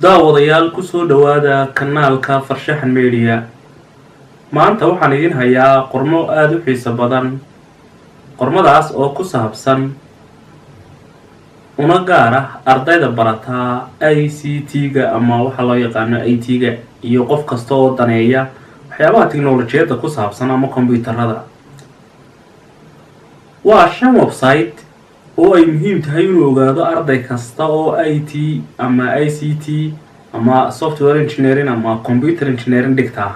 daawadayaal ku soo dhawaada kanaalka farshaxan media. maanta waxaan idin hayaa qormo aad u xiiso badan. qormadaas oo ku saabsan una gaar ah ardayda barata ICT-ga ama waxa loo yaqaano IT-ga iyo qof kasta oo daneeya waxyaabaha tiknoolajiyadda ku saabsan ama kombiyuutarada. waa 5 website oo ay muhiim tahay inuu ogaado arday kasta oo IT ama ICT ama software engineering ama computer engineering dhigta.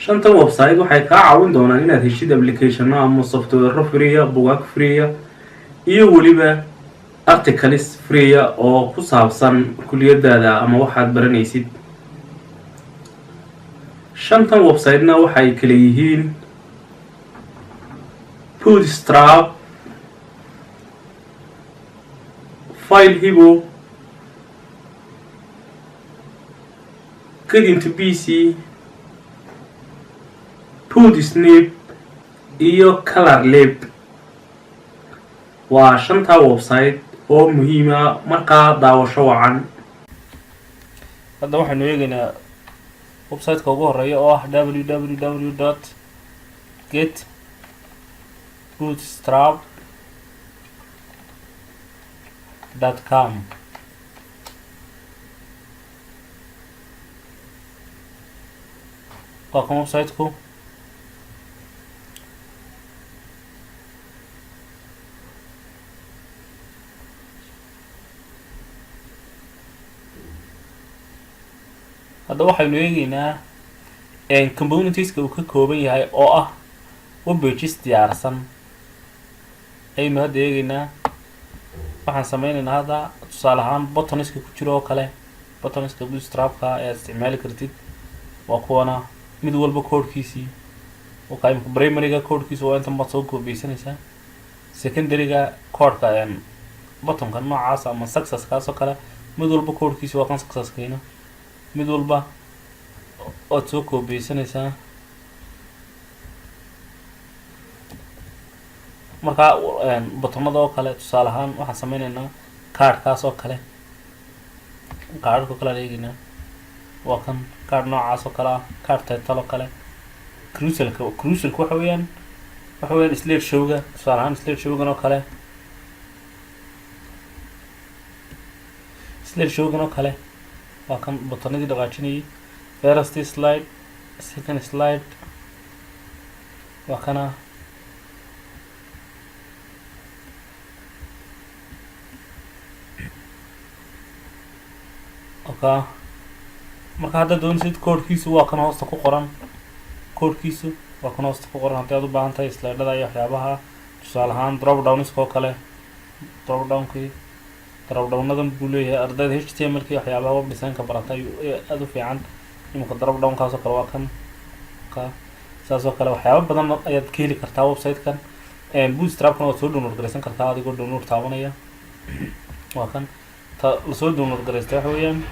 5 website waxay kaa caawin doonaan inaad heshid application ama software free, buugaag free iyo waliba articles free oo ku saabsan kulliyadaada ama waxaad baranaysid. 5 website-na waxay kala yihiin Bootstrap, FileHibo, Get PC, Podsnip iyo ColorLab. waa 5 website oo muhiima markaa daawasho wacan. hadda waxaanu eegaynaa website-ka ugu horeeya oo ah www.getbootstrap.com. waa kan website-ku. hadda waxaynu eegaynaa componentska uu ka kooban yahay oo ah web pages diyaarsan ayaynu hadda eegaynaa. waxaan sameynaynaa hadda tusaale ahaan buttonska ku jiro oo kale. buttonska bootstrapka ayaad isticmaali kartid. waa kuwana mid walba koodhkiisii oo ka imika primaryga koodhkiisa waa intan baad soo koobeysanaysaa. secondaryga koodhka buttonka noocaas ama successkaas oo kale mid walba koodhkiisa waa kan successkayna mid walba ood soo koobeysanaysaa. markaa buttonada oo kale tusaale ahaan waxaan sameynaynaa kaadhkaas oo kale. kaadhka oo kale aan eegaynaa. waa kan kaadh noocaas oo kale ah. kaadh title oo kale. crucialka waxa weeyaan slide showga. tusaale ahaan slide showgan oo kale. slide showgan oo kale waa kan buttonadii dhaqaajinayay. first slide, second slide waa kana. okay. marka hadda doonaysid koodhkiisu waa kan hoosta ku qoran. koodhkiisu waa kan hoosta ku qoran haddii aad u baahan tahay slidada iyo waxyaabaha. tusaale ahaan drop downska oo kale. drop downkii drop downadan buu leeyahay ardayda HTML-ka waxyaabaha web design-ka barata aad u fiican. imika drop downkaas oo kale waa kan. saas oo kale waxyaaba badan ayaad ka heli kartaa website-kan. bootstrapkana waad soo download garaysan kartaa adigoo download taabanaya. waa kan lasoo download garaysta waxa weeyaan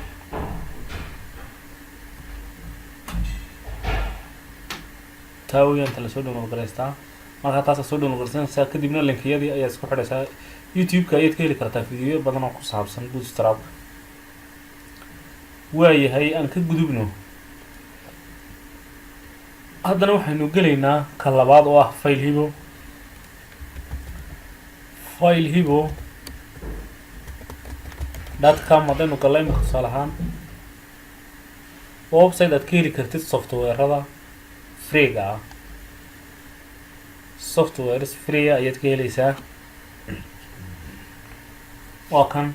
taa weeyaan inta lasoo download garaystaa. markaa taasaa soo download garaysanaysaa kadibna linkiyadii ayaad isku xidhaysaa. YouTube-ka ayaad ka heli kartaa fiidiyo badan oo ku saabsan bootstrapka. waayahay aan ka gudubno. haddana waxaynu gelaynaa ka labaad oo ah FileHibo. FileHibo.com haddaynu galla imika tusaale ahaan waa website aad ka heli kartid software-ada freega ah. softwares free ayaad ka helaysaa. waa kan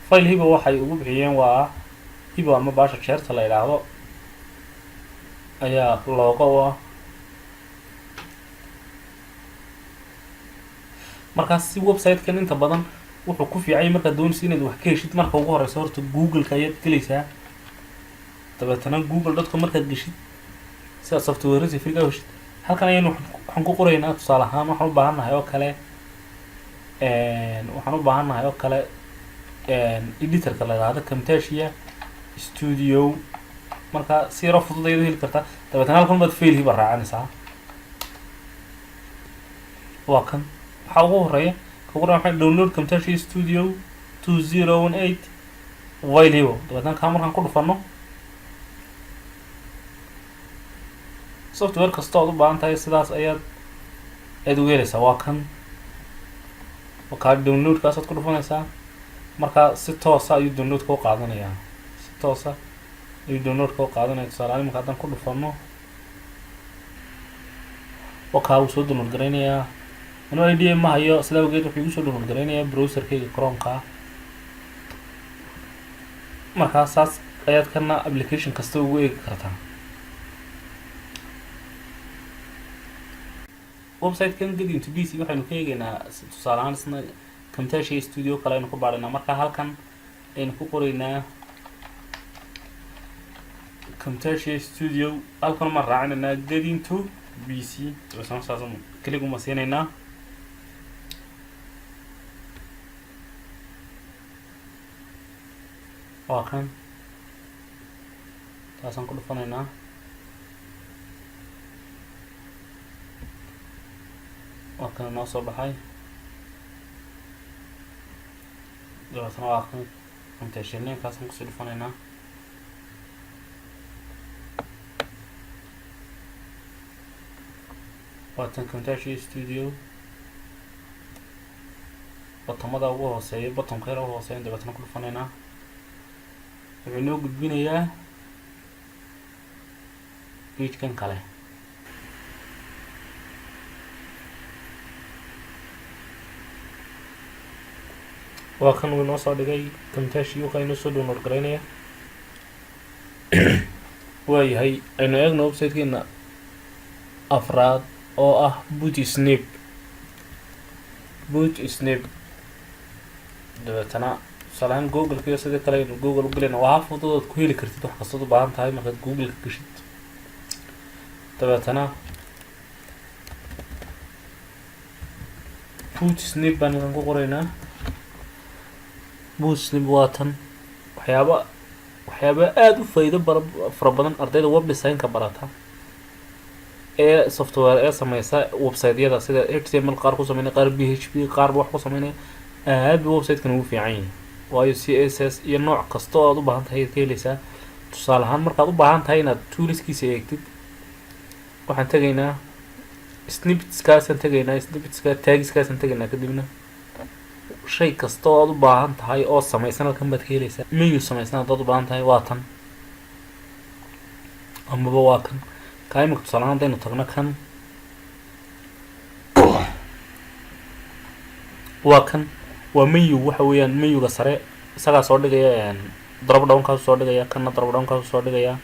FileHibo waxay ugu bixiyeen waa hibo ama baasha jeerta la yidhaahdo ayaa looga u ah. markaas si website-kan inta badan wuxuu ku fiicay markaad doonaysid inaad wax ka heshid marka ugu horeysa horta google-ka ayaad gelaysaa. dabeetana google.com markaad geshid si aad softwares free ka heshid halkan ayaynu waxaan ku qoraynaa tusaale ahaan waxaan u baahannahay oo kale editorka la yidhaahdo Camtasia Studio. marka si yaro fudud ayaad heli kartaa. dabeetana halkan baad FileHibo raacanaysaa. waa kan waxaa ugu horeeya كوكرا waxay download Camtasia Studio 2018 waylibo dabeetana kaa markaan ku dhufano software kasta ood u baahan tahay sidaas ayaad ugu helaysaa. waa kan kaa downloadkaasaad ku dhufanaysaa markaa si toosa ayuu downloadka u qaadanayaa, si toosa ayuu downloadka u qaadanaya. tusaale marka haddaan ku dhufano kaa uu soo download garaynayaa. anuu idea ma hayo sidaa awgeed wuxuu igu soo download garaynayaa browserkayga chromeka. markaa saas ayaad kana application kasta ugu eegi kartaa. website-kan Get Into PC waxaynu ka eegaynaa tusaale ahaan isna Camtasia Studio kale aynu ku baadhaynaa. marka halkan aynu ku qoraynaa Camtasia Studio, halkan ma raacinaynaa Get Into PC dabeetana saas click uma siinaynaa. waa kan taasaan ku dhufanaynaa. waa kan noo soo baxay dabeetana waa kan Camtasia kaasaan kusii dhufanaynaa. waa tan Camtasia Studio bottomada ugu hooseeya bottomka yar ugu hooseeya dabeetana ku dhufanaynaa. wuxuu inoo gudbinayaa page-kan kale. waa kan uu inoo soo dhigay Camtasia ka inoo soo download garaynaya. waayahay aynu eegno website-keena afraad oo ah Bootsnap. dabeetana tusaalahaan google-ka sidii kale aynu google u gelayna waa hab fudud ood ku heli kartid wax kastood u baahan tahay markaad google-ka gashid. dabeetana Bootsnap baan idin ku qoraynaa. Bootsnap waa tan waxyaaba aada u faa'iido fara badan ardayda web design-ka barata ee software ee sameysa website-yada sida HTML qaar ku sameynaya, qaar PHP, qaar wax ku sameynaya. aad buu website-kan ugu fiican yahay waayo CSS iyo nooc kasta oo aad u baahan tahay ka helaysaa. tusaale ahaan markaad u baahan tahay inaad toolskiisa eegtid waxaan tegaynaa snippetskaasaan tegaynaa tagskaasaan tegaynaa. kadibna shay kasta oo aad u baahan tahay oo sameysan halkan baad ka helaysaa. menu sameysan haddaad u baahan tahay waa tan amaba waa kan. kaa imika tusaale ahaan haddaynu tagno kan waa kan waa menu waxa weeyaan menuga sare isagaa soo dhigaya drop down kaasu soo dhigaya kana drop down kaasu soo dhigaya.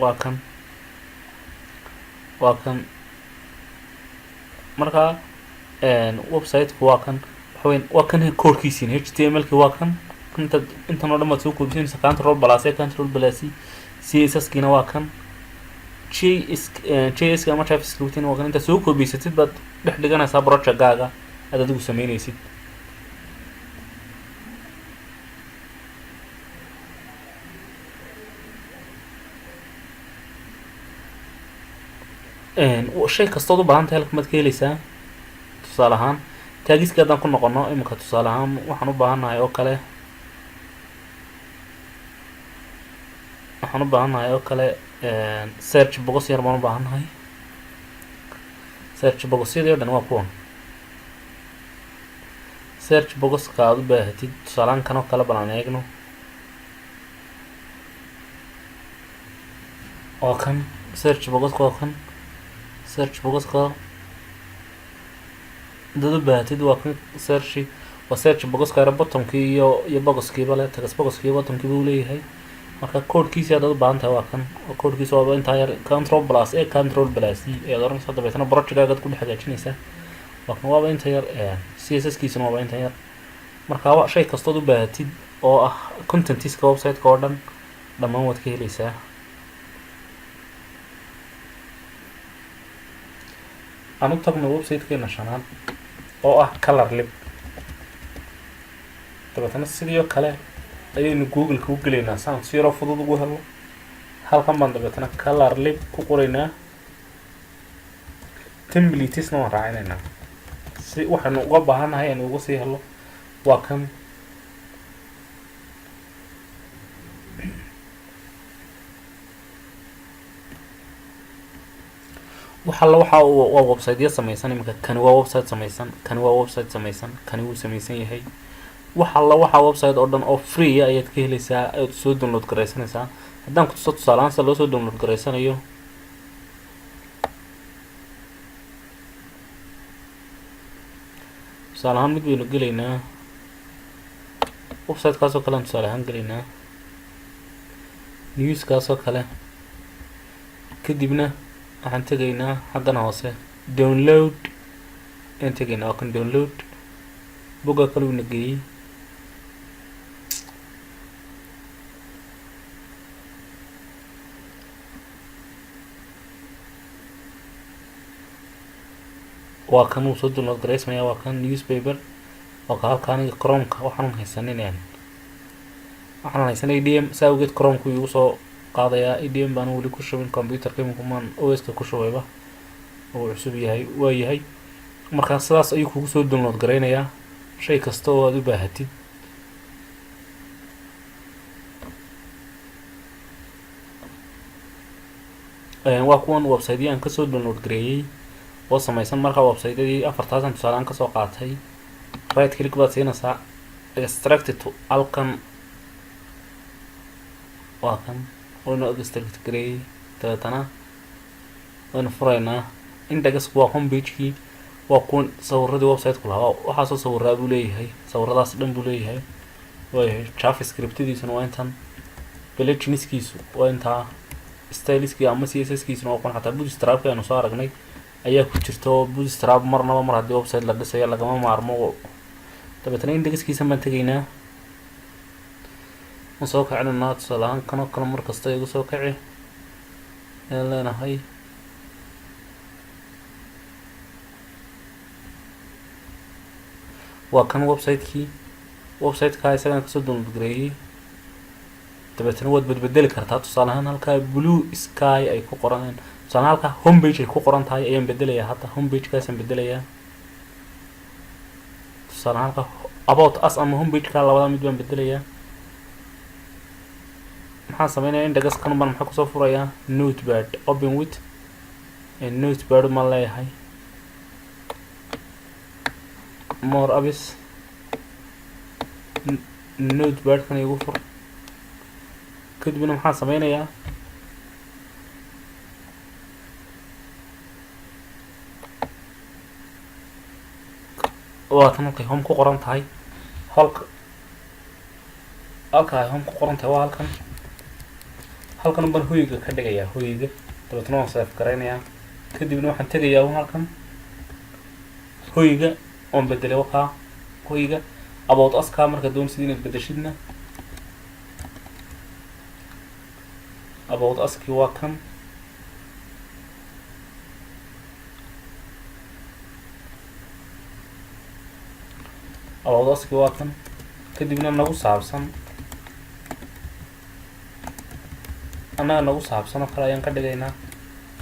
waa kan markaa website-ku waa kan waxa weeyaan waa kan koodhkiisiin HTML-ki waa kan intan oo dhan baad soo koobisanaysa control plus CSS-kiina waa kan JS ama JavaScript-na waa kan. intaad soo koobisatid baad dhex dhiganaysaa project-gaaga aad adigu sameynaysid. shay kastood u baahan tahay halkan baad ka helaysaa. tusaale ahaan taagiska haddaan ku noqono imika tusaale ahaan waxaan u baahannahay oo kale search box yar baan u baahannahay. search boxyadii o dhan waa kuwan. search boxka aad u baahatid tusaalehaan kan oo kale balaan eegno waa kan search boxka waa kan. search boxka dad u baahatid waa kan waa search boxka yar bottomkii iyo boxkiiba leh text boxkii bottomkiiba uu leeyahay. marka koodhkiisi haddaad u baahan tahay waa kan koodhkiisa waaba intaa yar control plus ayaad oranaysaa dabeetana project-gaagaad ku dhex hagaajinaysaa. waa kan waaba inta yar CSS-kiisana waaba inta yar. marka shay kastood u baahatid oo ah contentiska website-ka oo dhan dhammaan waad ka helaysaa. aan u tagno website-keena shanaad oo ah Colorlib. dabeetana sidii oo kale ayaynu google-ka u gelaynaa saan si yaroo fudud ugu helo. halkan baan dabeetana Colorlib ku qoraynaa. templatesna waan raacinaynaa si waxaanu uga baahannahay aynu uga sii helo. waa kan waxa la waxa waa website samaysan imika kani waa website samaysan kani waa website samaysan kani wuu samaysan yahay waxa la waxa website oo dhan oo free ayaad ka helaysaa aad soo download garaysanaysaa haddaan ku tuso tusaale sida loo soo download garaysanayo tusaale ahaan mid baynu gelaynaa website kaasoo kale aan tusaale ahaan gelaynaa news kaasoo kale kadibna waxaan tegaynaa xaggan hoose download aan tegaynaa waa kan download bogga kale uuna geeyey waa kan uu soo download garaysmaya waa kan newspaper oo ka halka aniga chromeka waxaan haysanin yani waxaan haysanay ADM saa awgeed chromeka igu soo qaadayaa ADM baan weli ku shubin computerka iminkumaan OS-ka ku shubayba oo cusub yahay waa yahay markaa sidaas ayuu kugu soo download garaynayaa shay kasta oo aad u baahatid waa kuwan website aan kasoo download gareeyay oo samaysan markaa website-yadii 4000 tusaale aan kasoo qaatay right click baad siinaysaa extract to halkan waa kan waynu extract gareeyay dabeetana waynu furaynaa index waa homepage-kii waa kuwan sawiradii website-ku lahaa waxaasoo sawiraa buu leeyahay sawiradaas dhan buu leeyahay waayahay javascript-diisuna waa intan paginskiisu waa intaa styliskii ama css-kiisuna waa kuwan xataa bootstrap-ka aynu soo aragnay ayaa ku jirta oo bootstrap marnaba mar haddii website la dhisayo lagama maarmo dabeetana indexkiisan baan tegaynaa waan soo kacinanaa tusaale ahaan kanoo kale mar kasta igu soo kaci ayaan leenahay waa kan website-kii website-kaa isagaan kasoo download gareeyay dabeetana waad bedbedeli kartaa tusaale ahaan halkaa blue sky ay ku qoran tusaale halkaa homepage ay ku qoran tahay ayaan bedelayaa hadda homepage-kaasaan bedelayaa tusaale halkaa about us ama homepage-kaa labada mid baan bedelayaa maxaan sameynayaa index kan baan maxaa kusoo furayaa notepad open with notepad ma leeyahay more abis notepad kan igu fur kadibna maxaan sameynayaa waa tan halkay home ku qoran tahay halka ay home ku qoran tahay waa halkan baan hoyga ka dhigayaa hoyga dabeetna waan save garaynayaa kadibna waxaan tegayaa halkan hoyga oon bedelay wakaa hoyga about us-kaa marka doonsid inaad bedeshidna about us-kii waa kan about us-kii waa kan kadibna nagu saabsan annaga nagu saabsan oo kale ayaan ka dhigaynaa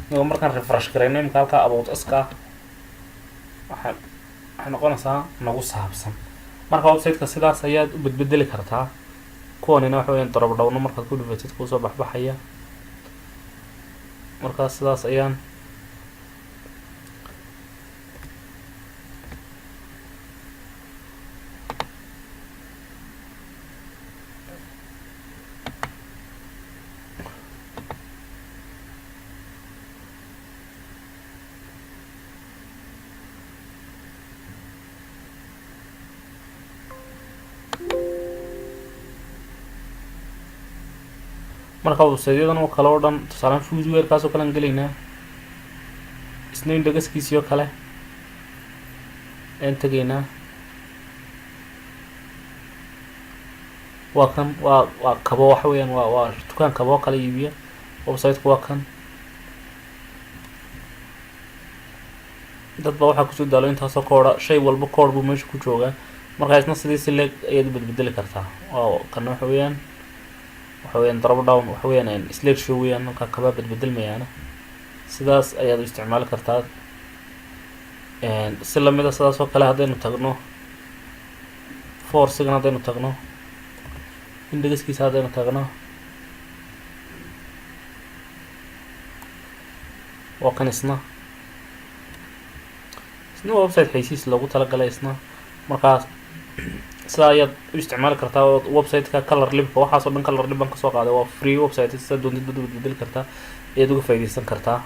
inagoo markaan refresh garayno imika halkaa about us-kaa waxay noqonaysaa nagu saabsan marka website-ka sidaas ayaad u bedbedeli kartaa kuwanina waxa weyaan darab dhowno markaad ku dhufatid kuusoo baxbaxaya markaas sidaas ayaan marka website-yadan oo kale oo dhan tusaale foodware-kaas oo kale aan gelaynaa isna indexkiisii oo kale ayaan tegaynaa waa kan waa kabo waxa weeyaan waa dukaan kabo kale iibiya website-ku waa kan dad baa waxaa kusoo daalo intaasoo koodha shay walba koodh buu meesha ku joogaa markaa isna sidii si leeg ayaad bedbedeli kartaa kana waxa weeyaan drop down waxa weeyaan slide show weeyaan markaa kabaa bedbedelmayaana sidaas ayaad u isticmaali kartaa si lamida sidaas oo kale haddaynu tagno force-gan haddaynu tagno indexkiisa haddaynu tagno waa kan isna isna website xaysiis loogu talagalay isna markaas sidaa ayaad u isticmaali kartaa oo website-ka color libka waxaas oo dhan color liban kasoo qaaday waa free website sida doontid bad bedeli kartaa ayaad uga faa'iidaysan kartaa